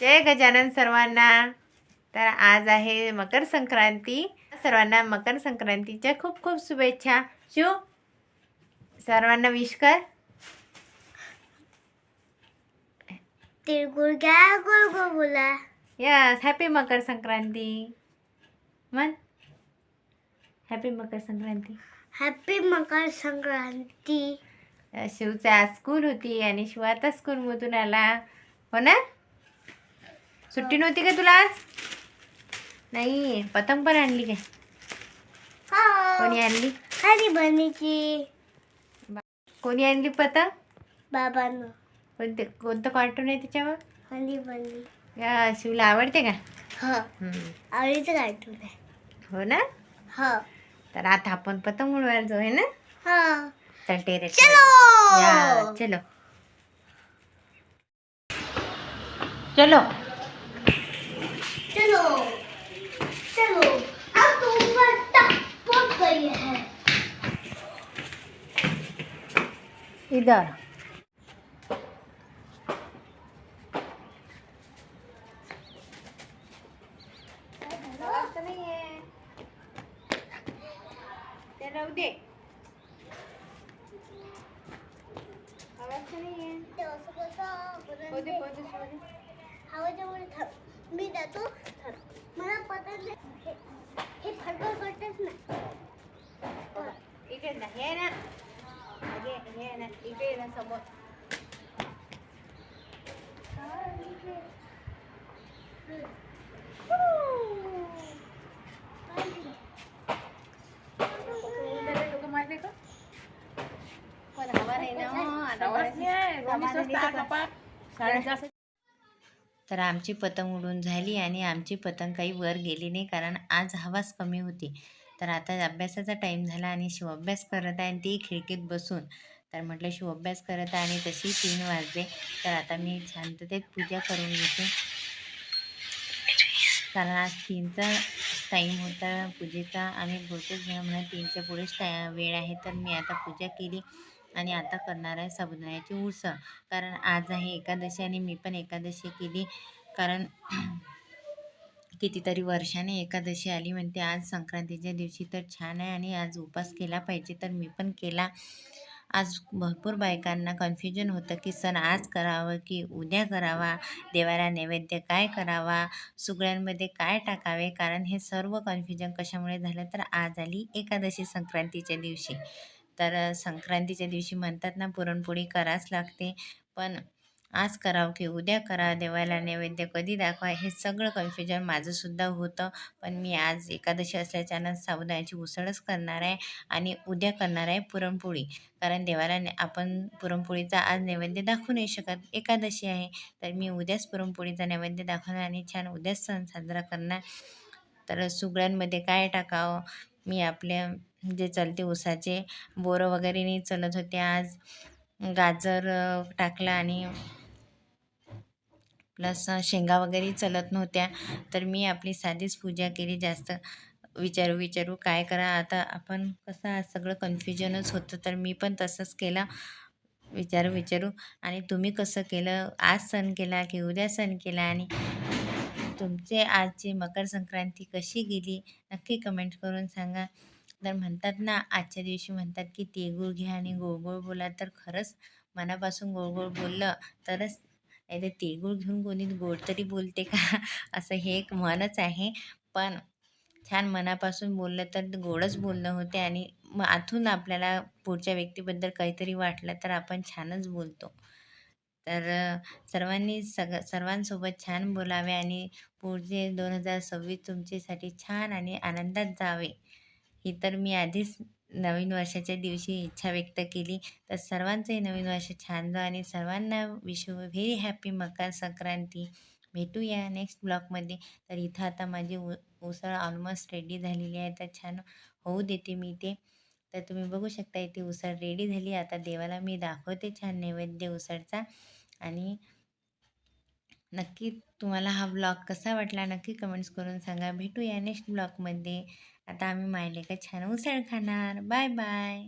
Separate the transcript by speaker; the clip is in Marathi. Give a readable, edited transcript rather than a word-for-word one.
Speaker 1: जय गजानन सर्वांना. तर आज आहे मकर संक्रांती. सर्वांना मकर संक्रांतीच्या खूप खूप शुभेच्छा. शिव सर्वांना विश कर.
Speaker 2: तिळगुळ घ्या, गुळ गुळ बोला.
Speaker 1: यस, हॅपी मकर संक्रांती म्हण. हॅपी मकर संक्रांती.
Speaker 2: हॅपी मकर संक्रांती.
Speaker 1: शिवचा आज स्कूल होती आणि शिव आता स्कूलमधून आला. हो ना, सुट्टी नव्हती का तुला आज? नाही, पतंग पण आणली काय? कोणी आणली?
Speaker 2: हरी बनीची.
Speaker 1: कोणी आणली पतंग?
Speaker 2: बाबांना.
Speaker 1: कोणतं कार्टून आहे त्याच्यावर?
Speaker 2: हरी बनी.
Speaker 1: या शिवला आवडते का?
Speaker 2: हो, आवडीचं कार्टून आहे.
Speaker 1: हो ना.
Speaker 2: हो.
Speaker 1: तर आता आपण पतंग उडवायला जाऊ आहे ना.
Speaker 2: हो.
Speaker 1: चल टेरेस.
Speaker 2: चलो.
Speaker 1: या चलो चलो
Speaker 2: चलो चलो. अब तो ऊपर टपक गई है.
Speaker 1: इधर. ते राहू दे.
Speaker 2: ते असं कसं
Speaker 1: पोते पोते सोडे.
Speaker 2: हवाच्यामुळे थांब. मी जातो. मला पतंग हे फडफड करतेच ना.
Speaker 1: इकडे ना, हे ना, हे ना, इकडे ना समोर. तर आमची पतंग उडून झाली आणि आमची पतंग काही वर गेली नाही, कारण आज हवाच कमी होती. तर आता अभ्यासाचा टाईम झाला आणि शिव अभ्यास करत आहे आणि ती खिडकीत बसून. तर म्हटलं शिव अभ्यास करत आहे आणि तशी 3 वाजले. तर आता मी शांततेत पूजा करून घेते, कारण आज 3चा टाईम होता पूजेचा आणि बहुतेक जण म्हणा 3च्या पुढेच वेळ आहे. तर मी आता पूजा केली आणि आता करणार आहे साबुदाण्याची उसळ, कारण आज आहे एकादशी आणि मी पण एकादशी केली. कारण कितीतरी वर्षाने एकादशी आली म्हणते आज संक्रांतीच्या दिवशी. तर छान आहे आणि आज उपवास केला पाहिजे, तर मी पण केला. आज भरपूर बायकांना कन्फ्युजन होतं की सण आज करावं की उद्या करावा, देवाला नैवेद्य काय करावा, सुगड्यांमध्ये काय टाकावे, कारण हे सर्व कन्फ्युजन कशामुळे झालं तर आज आली एकादशी संक्रांतीच्या दिवशी. तर संक्रांतीच्या दिवशी म्हणतात ना पुरणपोळी करावंच लागते, पण आज करावं की उद्या करा, देवाला नैवेद्य कधी दाखवा, हे सगळं कन्फ्युजन माझंसुद्धा होतं. पण मी आज एकादशी असल्याच्यानं साबुदाण्याची उसळच करणार आहे आणि उद्या करणार आहे पुरणपोळी, कारण देवाला आपण पुरणपोळीचा आज नैवेद्य दाखवू नाही शकत, एकादशी आहे. तर मी उद्याच पुरणपोळीचा नैवेद्य दाखवणार आणि छान उद्याच सण साजरा करणार. तर सुगड्यांमध्ये काय टाकावं, मी आपल्या जे चलते उसाचे बोरं वगैरे नाही चलत होते, आज गाजर टाकला आणि प्लस शेंगा वगैरे चलत नव्हत्या. तर मी आपली साधीच पूजा केली, जास्त विचारू काय करा. आता आपण कसं आज सगळं कन्फ्युजनच होतं, तर मी पण तसंच केलं, विचारू. आणि तुम्ही कसं केलं, आज सण केला की उद्या सण केला, आणि तुमचे आजची मकर संक्रांती कशी गेली नक्की कमेंट करून सांगा. तर म्हणतात ना आजच्या दिवशी म्हणतात की तिळगुळ घ्या आणि गोड बोला. तर खरंच मनापासून गोड बोललं तरच, नाही तर तिळगुळ घेऊन कोणी गोड तरी बोलते का असं हे एक म्हणच आहे. पण छान मनापासून बोललं तर गोडच बोलणं होते आणि आतून आपल्याला पुढच्या व्यक्तीबद्दल काहीतरी वाटलं तर आपण छानच बोलतो. तर सर्वांनी सर्वांसोबत छान बोलावे आणि पुढचे 2026 तुमच्यासाठी छान आणि आनंदात जावे, ही तर मी आधीच नवीन वर्षाच्या दिवशी इच्छा व्यक्त केली. तर सर्वांचंही नवीन वर्ष छान जावं आणि सर्वांना wish you very happy Makar Sankranti. भेटूया नेक्स्ट ब्लॉगमध्ये. तर इथं आता माझी उसळ ऑलमोस्ट रेडी झालेली आहे, तर छान होऊ देते मी ते. तर तुम्ही बघू शकता इथे उसळ रेडी झाली. आता देवाला मी दाखवते छान नैवेद्य उसळचा. आणि नक्की तुम्हाला हा ब्लॉग कसा वाटला नक्की कमेंट्स करून सांगा. भेटूया नेक्स्ट ब्लॉगमध्ये. आता आम्ही मायलेका छान उसळ खाणार. Bye bye.